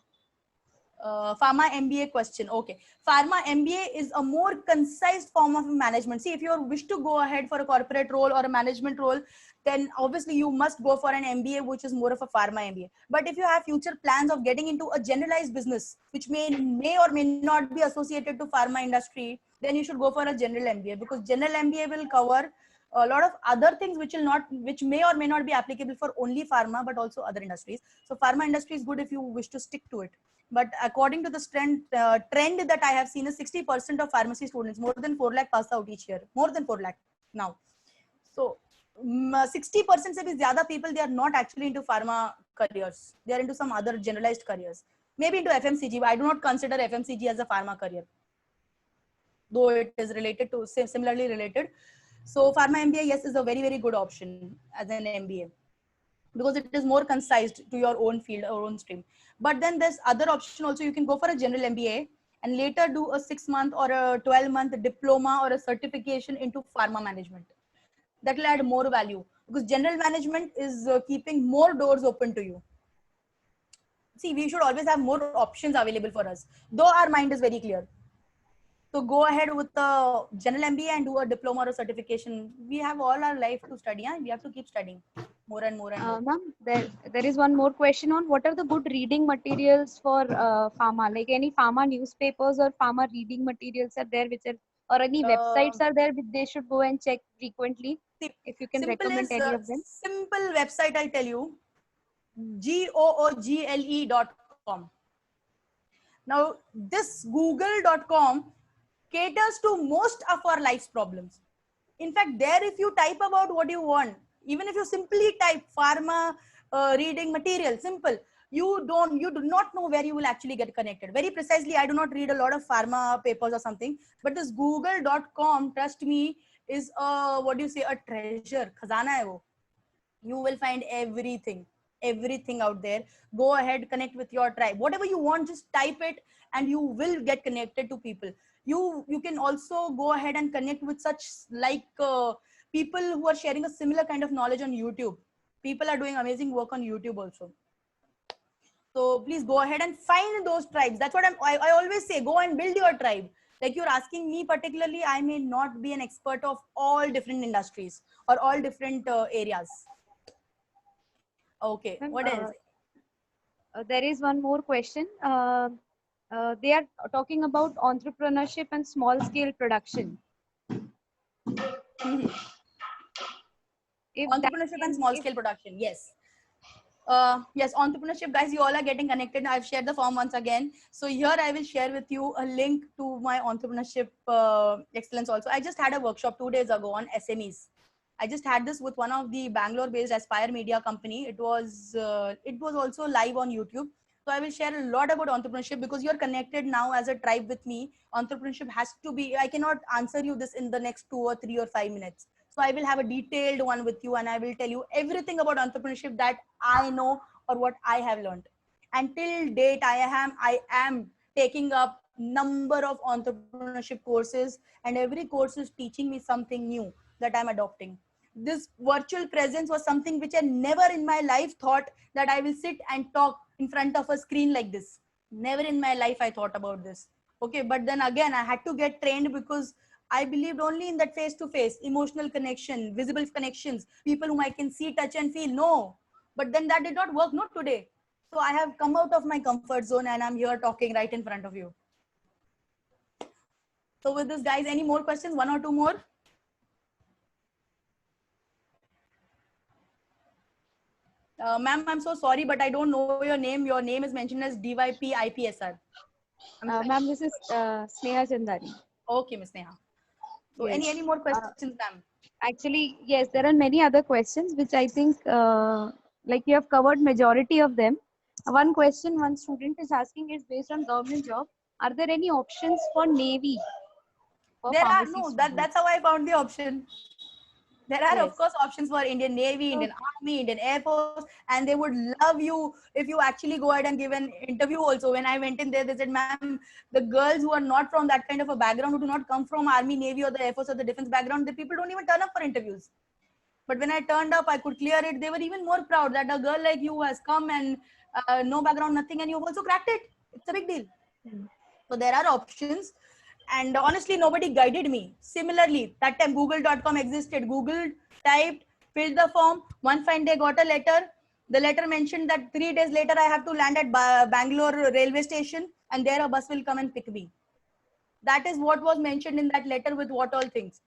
Pharma MBA question. Okay. Pharma MBA is a more concise form of management. See, if you wish to go ahead for a corporate role or a management role, then obviously you must go for an MBA, which is more of a pharma MBA. But if you have future plans of getting into a generalized business, which may or may not be associated to pharma industry, then you should go for a general MBA, because general MBA will cover a lot of other things which may or may not be applicable for only pharma, but also other industries. So pharma industry is good if you wish to stick to it. But according to the trend that I have seen is 60% of pharmacy students, more than 4 lakh pass out each year, more than 4 lakh now. So 60% se bhi zyada people, they are not actually into pharma careers. They are into some other generalized careers. Maybe into FMCG, but I do not consider FMCG as a pharma career, though it is related to, similarly related. So pharma MBA, yes, is a very, very good option as an MBA, because it is more concise to your own field or own stream. But then there's other option also. You can go for a general MBA and later do a 6-month or a 12-month diploma or a certification into pharma management. That will add more value, because general management is keeping more doors open to you. See, we should always have more options available for us, though our mind is very clear. So go ahead with the general MBA and do a diploma or certification. We have all our life to study, and we have to keep studying more and more and more. Ma'am, there is one more question on what are the good reading materials for pharma? Like any pharma newspapers or pharma reading materials are there which are or any websites Um, are there which they should go and check frequently? sim- If you can Simple recommend is any of them. simple website. I'll tell you. google.com. Now, this google.com caters to most of our life's problems. In fact, there, if you type about what you want, even if you simply type pharma reading material, simple, you do not know where you will actually get connected. Very precisely, I do not read a lot of pharma papers or something, but this google.com, trust me, is what do you say, a treasure. Khazana hai wo. You will find everything out there. Go ahead, connect with your tribe, whatever you want, just type it and you will get connected to people. You can also go ahead and connect with such like people who are sharing a similar kind of knowledge on YouTube. People are doing amazing work on YouTube also. So please go ahead and find those tribes. That's what I always say, go and build your tribe. Like you're asking me particularly, I may not be an expert of all different industries or all different areas. Okay, Ma'am, what else? there is one more question. They are talking about entrepreneurship and small scale production. Mhm. If that Entrepreneurship and can, small if scale production. Yes. Yes, entrepreneurship, guys. You all are getting connected. I've shared the form once again. So here I will share with you a link to my entrepreneurship excellence. Also, I just had a workshop 2 days ago on SMEs. I just had this with one of the Bangalore-based Aspire Media company. It was also live on YouTube. So I will share a lot about entrepreneurship because you're connected now as a tribe with me. Entrepreneurship has to be. I cannot answer you this in the next 2 or 3 or 5 minutes. So I will have a detailed one with you and I will tell you everything about entrepreneurship that I know or what I have learned. Until date, I am taking up number of entrepreneurship courses, and every course is teaching me something new that I'm adopting. This virtual presence was something which I never in my life thought that I will sit and talk in front of a screen like this. Never in my life I thought about this. Okay, but then again, I had to get trained because I believed only in that face to face, emotional connection, visible connections, people whom I can see, touch, and feel. No, but then that did not work, not today. So I have come out of my comfort zone and I'm here talking right in front of you. So, with this, guys, any more questions? One or two more? Ma'am, I'm so sorry, but I don't know your name. Your name is mentioned as DYP IPSR. I'm sorry. ma'am, this is Sneha Chandani. Okay, Miss Neha. So, Yes. any more questions, ma'am? Actually, yes, there are many other questions which I think like you have covered majority of them. One question one student is asking is based on government job. Are there any options for Navy for There are pharmacy no. That's students? how I found the option. There are of Yes. course options for Indian Navy, So Indian Army, Indian Air Force, and they would love you if you actually go ahead and give an interview also. When I went in there, they said, ma'am, the girls who are not from that kind of a background, who do not come from Army, Navy, or the Air Force or the defense background, the people don't even turn up for interviews. But when I turned up, I could clear it. They were even more proud that a girl like you has come and no background, nothing, and you've also cracked it. It's a big deal. mm, So there are options. And honestly, nobody guided me. Similarly, that time google.com existed. Google typed, filled the form. One fine day, got a letter. The letter mentioned that 3 days later, I have to land at Bangalore railway station and there a bus will come and pick me. That is what was mentioned in that letter with what all things.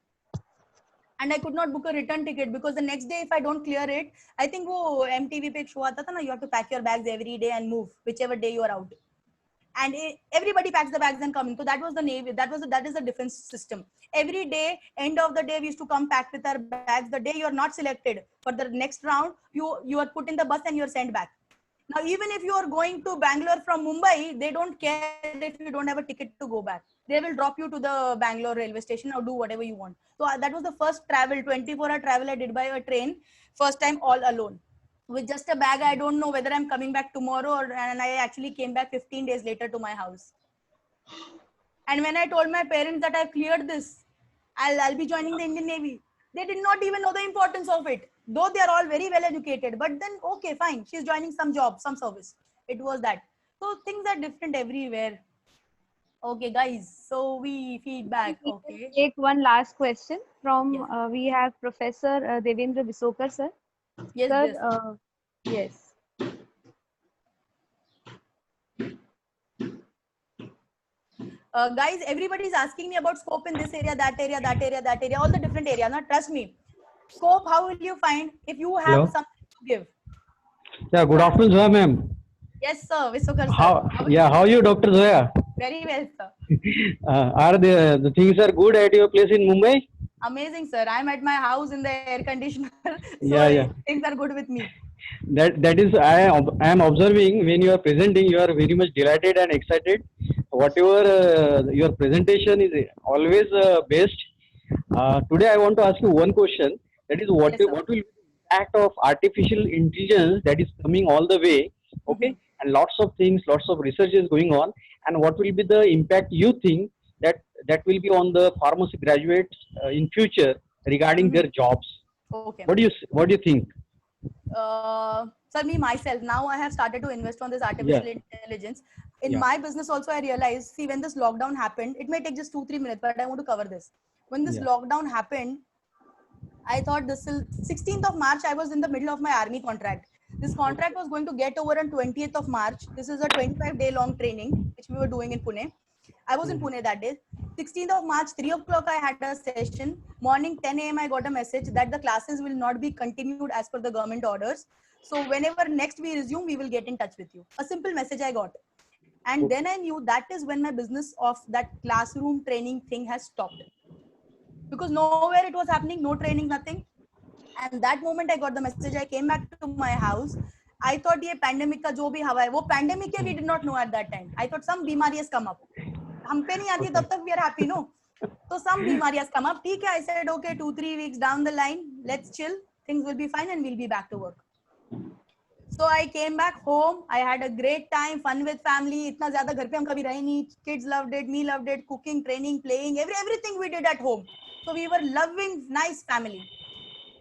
And I could not book a return ticket because the next day, if I don't clear it, I think wo MTV pe show aata tha na, you have to pack your bags every day and move whichever day you are out. And everybody packs the bags and coming. So that was the Navy. That is the defense system. Every day, end of the day, we used to come packed with our bags. The day you are not selected for the next round, you are put in the bus and you are sent back. Now, even if you are going to Bangalore from Mumbai, they don't care if you don't have a ticket to go back. They will drop you to the Bangalore railway station or do whatever you want. So that was the first travel, 24-hour travel I did by a train, first time all alone with just a bag. I don't know whether I'm coming back tomorrow and I actually came back 15 days later to my house. And when I told my parents that I've cleared this, I'll be joining the Indian Navy, they did not even know the importance of it. Though they are all very well educated, but then okay, fine, she's joining some job, some service. It was that. So things are different everywhere. Okay, guys. So we feedback. we can Okay. take one last question from Yes. we have Professor Devendra Visokar sir. Yes, Sir, this. yes. Guys, everybody is asking me about scope in this area, that area, that area, that area, all the different areas. Now, trust me, scope, how will you find if you have Hello. something to give? Yeah, good afternoon, Zoya ma'am. Yes, sir. Vishwakarma, sir. How? Yeah, how are you, Dr. Zoya? Very well, sir. Are the things are good at your place in Mumbai? Amazing, sir. I'm at my house in the air conditioner, Yeah, so yeah. things are good with me. That is I am observing when you are presenting, you are very much delighted and excited. Whatever your presentation is always best. Today I want to ask you one question. That is Yes, sir. what will be the impact of artificial intelligence that is coming all the way? Okay, and lots of things, lots of research is going on. And what will be the impact you think that will be on the pharmacy graduates in future regarding their jobs? Okay. What do you think? Sir, me myself, now I have started to invest on this Yeah. artificial intelligence. In Yeah. my business also, I realized, see, when this lockdown happened, it may take just 2-3 minutes, but I want to cover this. When this Yeah. lockdown happened, I thought this will 16th of March, I was in the middle of my army contract. This contract was going to get over on 20th of March. This is a 25-day long training, which we were doing in Pune. I was in Pune that day. 16th of March, 3 o'clock, I had a session. Morning 10 a.m., I got a message that the classes will not be continued as per the government orders. So whenever next we resume, we will get in touch with you. A simple message I got. And then I knew that is when my business of that classroom training thing has stopped. Because nowhere it was happening, no training, nothing. And that moment I got the message, I came back to my house. I thought ये pandemic का जो भी हवा है, वो pandemic है, we did not know at that time. I thought some बीमारी has come up. हम पे नहीं आती तब तक we are happy, no? So some बीमारी has come up. ठीक है, I said okay, 2-3 weeks down the line, let's chill. Things will be fine and we'll be back to work. So I came back home. I had a great time, fun with family. इतना ज़्यादा घर पे हम कभी रहे नहीं. Kids loved it, me loved it. Cooking, training, playing, everything we did at home. So we were loving, nice family.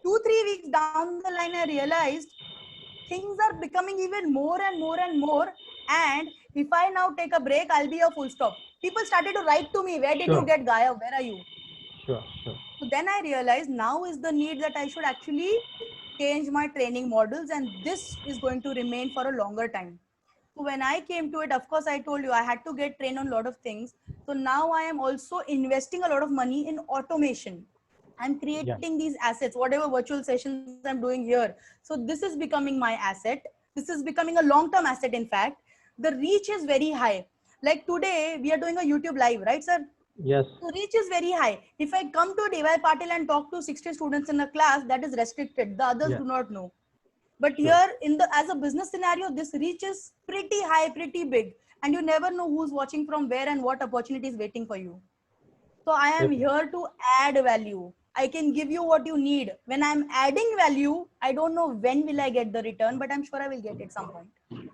2-3 weeks down the line, I realized things are becoming even more and more and more. And if I now take a break, I'll be a full stop. People started to write to me, where did you get Gaia? Where are you? Sure. So then I realized now is the need that I should actually change my training models, and this is going to remain for a longer time. So when I came to it, of course, I told you I had to get trained on a lot of things. So now I am also investing a lot of money in automation. I'm creating these assets, whatever virtual sessions I'm doing here. So this is becoming my asset. This is becoming a long-term asset. In fact, the reach is very high. Like today, we are doing a YouTube live, right, sir? Yes. So reach is very high. If I come to DY Patil and talk to 60 students in a class, that is restricted. The others do not know. But here as a business scenario, this reach is pretty high, pretty big. And you never know who's watching from where and what opportunity is waiting for you. So I am here to add value. I can give you what you need. When I'm adding value, I don't know when will I get the return, but I'm sure I will get it some point.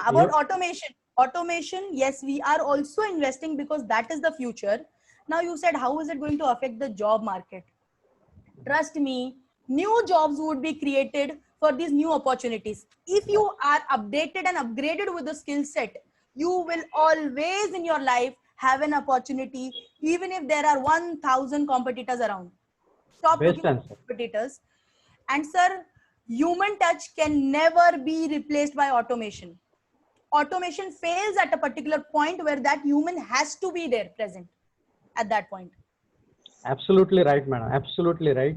About automation. Automation, yes, we are also investing because that is the future. Now you said, how is it going to affect the job market? Trust me, new jobs would be created for these new opportunities. If you are updated and upgraded with the skill set, you will always in your life have an opportunity, even if there are 1,000 competitors around. Stop looking at competitors. And sir, human touch can never be replaced by automation. Automation fails at a particular point where that human has to be there present at that point. Absolutely right, madam. Absolutely right.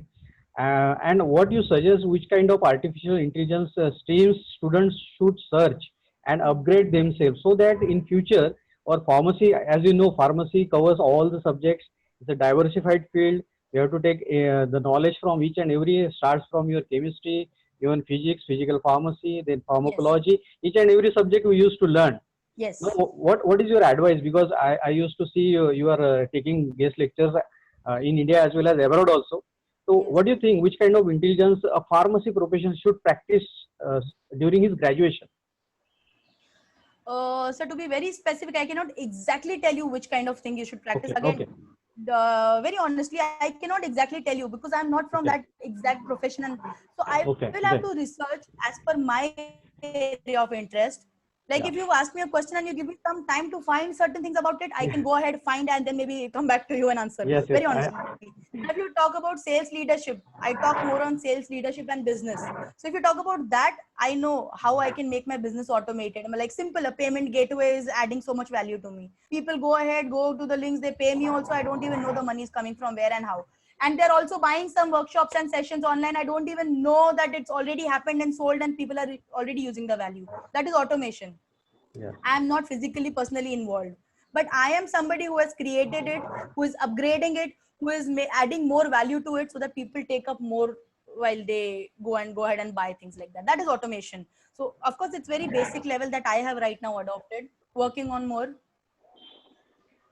And what you suggest, which kind of artificial intelligence streams students should search and upgrade themselves so that in future, or pharmacy, as you know, pharmacy covers all the subjects. It's a diversified field. You have to take the knowledge from each and every, starts from your chemistry, even physics, physical pharmacy, then pharmacology, each and every subject we used to learn. Yes. So what is your advice? Because I used to see you are taking guest lectures in India as well as abroad also. So what do you think, which kind of intelligence a pharmacy profession should practice during his graduation? So to be very specific, I cannot exactly tell you which kind of thing you should practice. Very honestly, I cannot exactly tell you because I'm not from that exact profession. And so I will have to research as per my area of interest. Like if you ask me a question and you give me some time to find certain things about it, I can go ahead, find, and then maybe come back to you and answer. Very honestly. If you talk about sales leadership, I talk more on sales leadership and business. So if you talk about that, I know how I can make my business automated. I'm like simple, a payment gateway is adding so much value to me. People go ahead, go to the links, they pay me also. I don't even know the money is coming from where and how. And they're also buying some workshops and sessions online. I don't even know that it's already happened and sold and people are already using the value. That is automation. Yes. I am not physically, personally involved, but I am somebody who has created it, who is upgrading it, who is adding more value to it so that people take up more while they go ahead and buy things like that. That is automation. So of course, it's very basic level that I have right now adopted, working on more.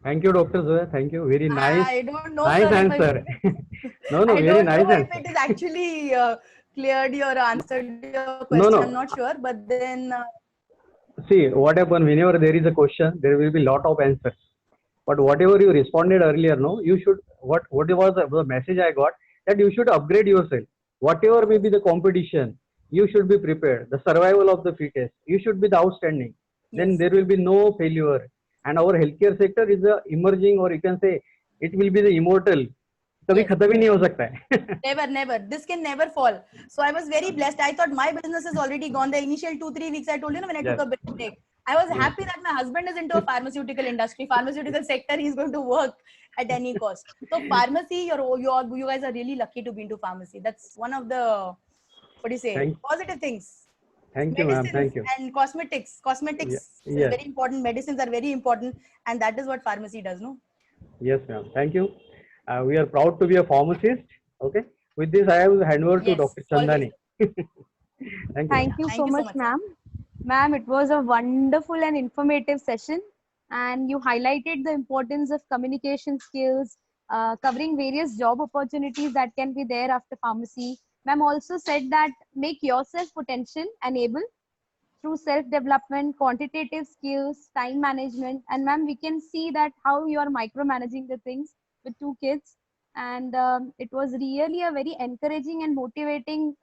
Thank you, Dr. Zoya. Thank you. Very nice, I don't know, nice sir, if I, answer. No, no, I very don't know nice if answer. it is actually cleared your answered your No, question. no. I'm not sure, but then See, what happened whenever there is a question, there will be lot of answers. But whatever you responded earlier, no, you should what was the message I got, that you should upgrade yourself. Whatever may be the competition, you should be prepared. The survival of the fittest. You should be the outstanding. Then yes. there will be no failure. And our healthcare sector is the emerging, or you can say, it will be the immortal. कभी Yes. खत्म ही नहीं हो सकता है. Never, never. This can never fall. So I was very blessed. I thought my business is already gone. The initial 2-3 weeks I told you, when I took Yes, a break, I was yes. happy that my husband is into a pharmaceutical industry, pharmaceutical sector. He's going to work at any cost. So pharmacy, you guys are really lucky to be into pharmacy. That's one of the, what do you say, Thank, positive things. thank you, ma'am. Medicines Thank you. and cosmetics. Yeah, Cosmetics is yes, very important. Medicines are very important, and that is what pharmacy does, no? yes, ma'am. Thank you. We are proud to be a pharmacist. Okay. With this, I have hand over to Yes, Dr. always. Chandani. Thank you, ma'am. Thank you Thank so you so much, much, sir. ma'am. Ma'am, it was a wonderful and informative session, and you highlighted the importance of communication skills, covering various job opportunities that can be there after pharmacy. Ma'am also said that make yourself potential and able through self-development, quantitative skills, time management. And ma'am, we can see that how you are micromanaging the things with 2 kids. And it was really a very encouraging and motivating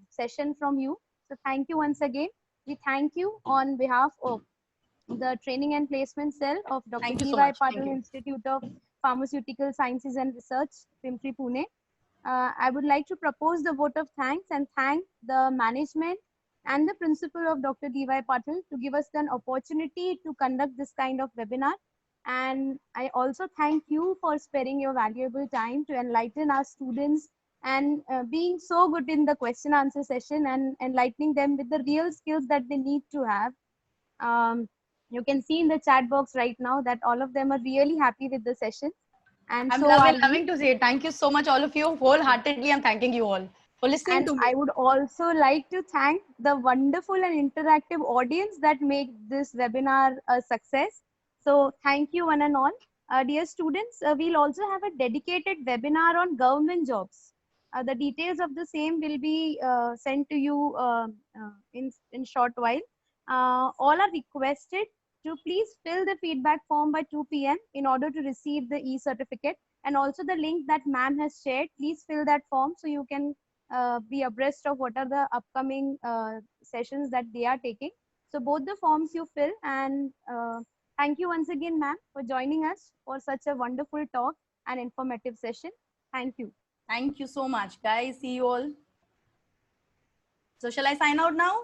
session from you. So thank you once again. We thank you on behalf of the Training and Placement Cell of Dr. Thank you so D.Y. much. Thank Patil you. Institute of Pharmaceutical Sciences and Research, Pimpri, Pune. I would like to propose the vote of thanks and thank the management and the principal of Dr. D.Y. Patil to give us an opportunity to conduct this kind of webinar. And I also thank you for sparing your valuable time to enlighten our students and being so good in the question answer session and enlightening them with the real skills that they need to have. You can see in the chat box right now that all of them are really happy with the session, and I'm so are loving, we. loving to say it. Thank you so much, all of you. Wholeheartedly, I'm thanking you all for listening And to I me. would also like to thank the wonderful and interactive audience that make this webinar a success. So thank you one and all. Dear students, we'll also have a dedicated webinar on government jobs. The details of the same will be sent to you in short while. All are requested to please fill the feedback form by 2 p.m. in order to receive the e-certificate, and also the link that ma'am has shared. Please fill that form so you can be abreast of what are the upcoming sessions that they are taking. So both the forms you fill, and thank you once again, ma'am, for joining us for such a wonderful talk and informative session. Thank you. Thank you so much, guys. See you all. So, shall I sign out now?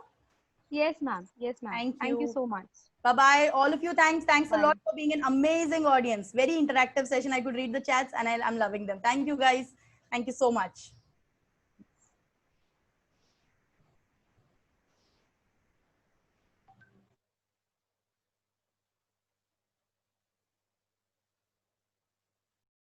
Yes, ma'am. Yes, ma'am. Thank Thank you you. so much. Bye bye. All of you, thanks. Thanks a Bye. lot for being an amazing audience. Very interactive session. I could read the chats and I'm loving them. Thank you, guys. Thank you so much.